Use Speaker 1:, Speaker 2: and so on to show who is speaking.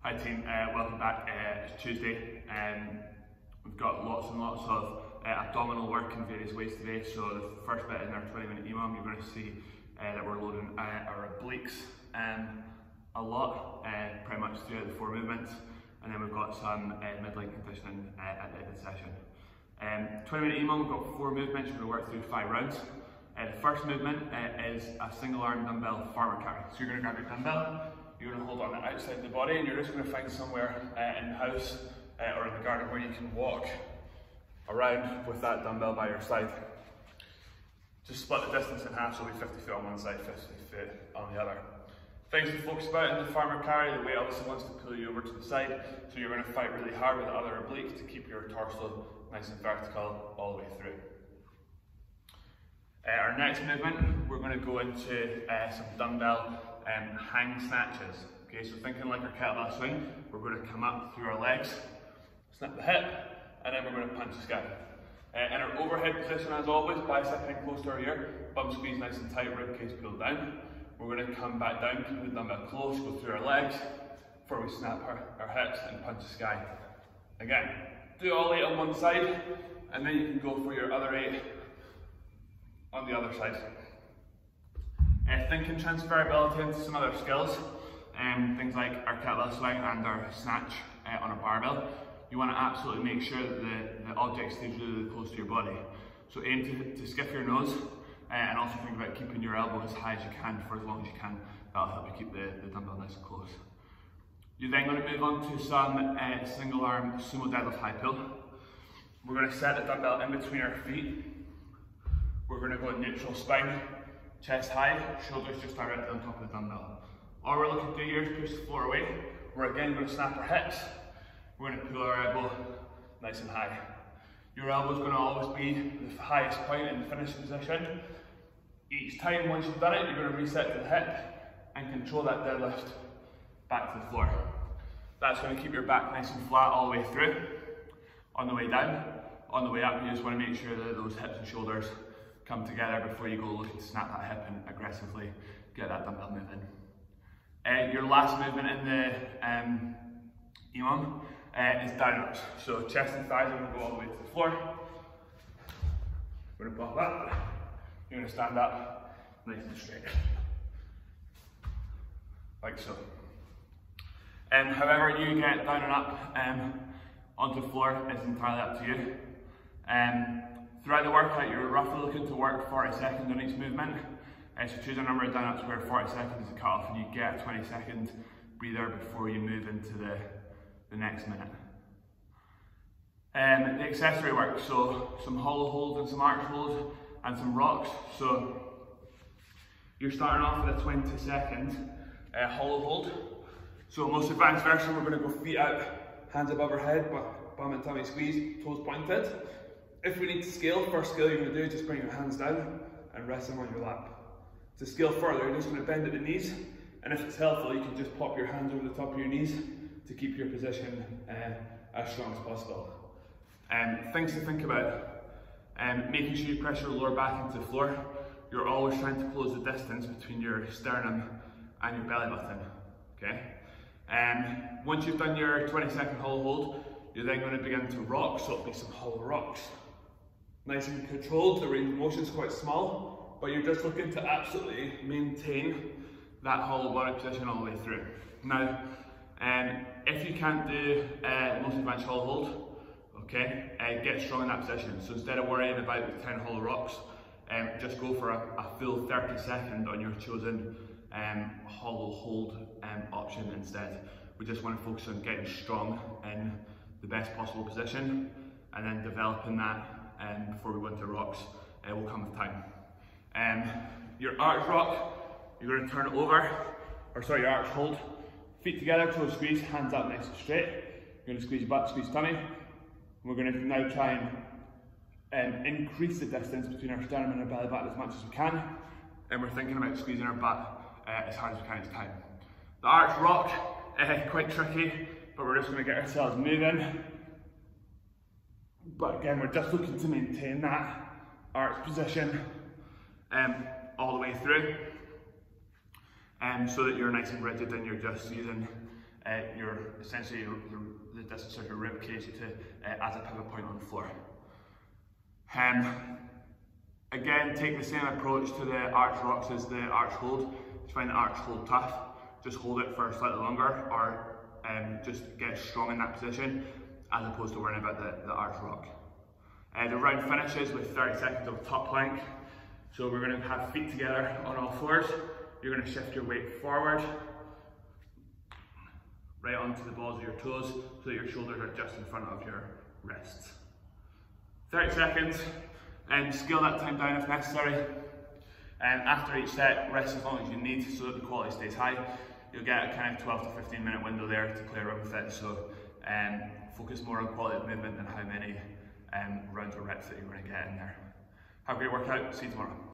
Speaker 1: Hi team, welcome back. It's Tuesday. We've got lots and lots of abdominal work in various ways today. So the first bit in our 20-minute EMOM, you're going to see that we're loading our obliques a lot, pretty much throughout the 4 movements. And then we've got some mid-leg conditioning at the end of the session. 20-minute EMOM, we've got 4 movements. We're going to work through 5 rounds. The first movement is a single arm dumbbell farmer carry. So you're going to grab your dumbbell, you're going to hold on the outside of the body, and you're just going to find somewhere in the house or in the garden where you can walk around with that dumbbell by your side. Just split the distance in half, so it'll be 50 feet on one side, 50 feet on the other. Things to focus about in the farmer carry, the weight obviously wants to pull you over to the side, so you're going to fight really hard with the other oblique to keep your torso nice and vertical all the way through. Our next movement, we're going to go into some dumbbell hang snatches. Okay, so thinking like our kettlebell swing, we're going to come up through our legs, snap the hip, and then we're going to punch the sky. In our overhead position, as always, bicep in close to our ear, bum squeeze nice and tight, rib cage pulled down. We're going to come back down, keep the dumbbell close, go through our legs before we snap our hips and punch the sky. Again, do all 8 on one side, and then you can go for your other 8 on the other side. Thinking transferability into some other skills, things like our kettlebell swing and our snatch on a barbell. You want to absolutely make sure that the object stays really close to your body. So aim to skiff your nose and also think about keeping your elbow as high as you can for as long as you can. That'll help you keep the dumbbell nice and close. You're then going to move on to some single arm sumo deadlift high pull. We're going to set the dumbbell in between our feet. We're going to go neutral spine, chest high, shoulders just directly on top of the dumbbell. All we're looking to do here is push the floor away. We're again going to snap our hips. We're going to pull our elbow nice and high. Your elbow is going to always be the highest point in the finishing position. Each time once you've done it, you're going to reset to the hip and control that deadlift back to the floor. That's going to keep your back nice and flat all the way through. On the way down, on the way up, you just want to make sure that those hips and shoulders come together before you go looking to snap that hip and aggressively get that dumbbell moving. Your last movement in the EMOM is down ups. So chest and thighs are going to go all the way to the floor. We're going to pop that. You're going to stand up nice and straight. Like so. However you get down and up onto the floor is entirely up to you. Throughout the workout, you're roughly looking to work 40 seconds on each movement. So choose a number of down ups where 40 seconds is the cut-off and you get a 20-second breather before you move into the next minute. The accessory work, so some hollow holds and some arch holds and some rocks. So you're starting off with a 20-second hollow hold. So most advanced version, we're going to go feet out, hands above our head, bum and tummy squeeze, toes pointed. If we need to scale, first scale you're going to do is just bring your hands down and rest them on your lap. To scale further, you're just going to bend at the knees, and if it's helpful, you can just pop your hands over the top of your knees to keep your position as strong as possible. Things to think about, making sure you press your lower back into the floor. You're always trying to close the distance between your sternum and your belly button. Okay. Once you've done your 20-second hollow hold, you're then going to begin to rock, so it'll be some hollow rocks. Nice and controlled, the range of motion is quite small, but you're just looking to absolutely maintain that hollow body position all the way through. Now, if you can't do most advanced hollow hold, okay, get strong in that position. So instead of worrying about the 10 hollow rocks, just go for a full 30 second on your chosen hollow hold option instead. We just want to focus on getting strong in the best possible position and then developing that before we go into rocks will come with time. Your arch rock, you're going to turn it over, or sorry, your arch hold, feet together, toes squeeze, hands up nice and straight. You're going to squeeze your butt, squeeze tummy. We're going to now try and increase the distance between our sternum and our belly button as much as we can, and we're thinking about squeezing our butt as hard as we can each time. The arch rock, quite tricky, but we're just going to get ourselves moving. But again, we're just looking to maintain that arch position all the way through, so that you're nice and rigid and you're just using essentially the distance of your rib cage as a pivot point on the floor. Again, take the same approach to the arch rocks as the arch hold. If you find the arch hold tough, just hold it for slightly longer, or just get strong in that position, as opposed to worrying about the arch rock. The round finishes with 30 seconds of top plank. So we're going to have feet together on all fours. You're going to shift your weight forward, right onto the balls of your toes, so that your shoulders are just in front of your wrists. 30 seconds, and scale that time down if necessary. And after each set, rest as long as you need so that the quality stays high. You'll get a kind of 12 to 15 minute window there to play around with it. So focus more on quality of movement than how many rounds or reps that you're going to get in there. Have a great workout. See you tomorrow.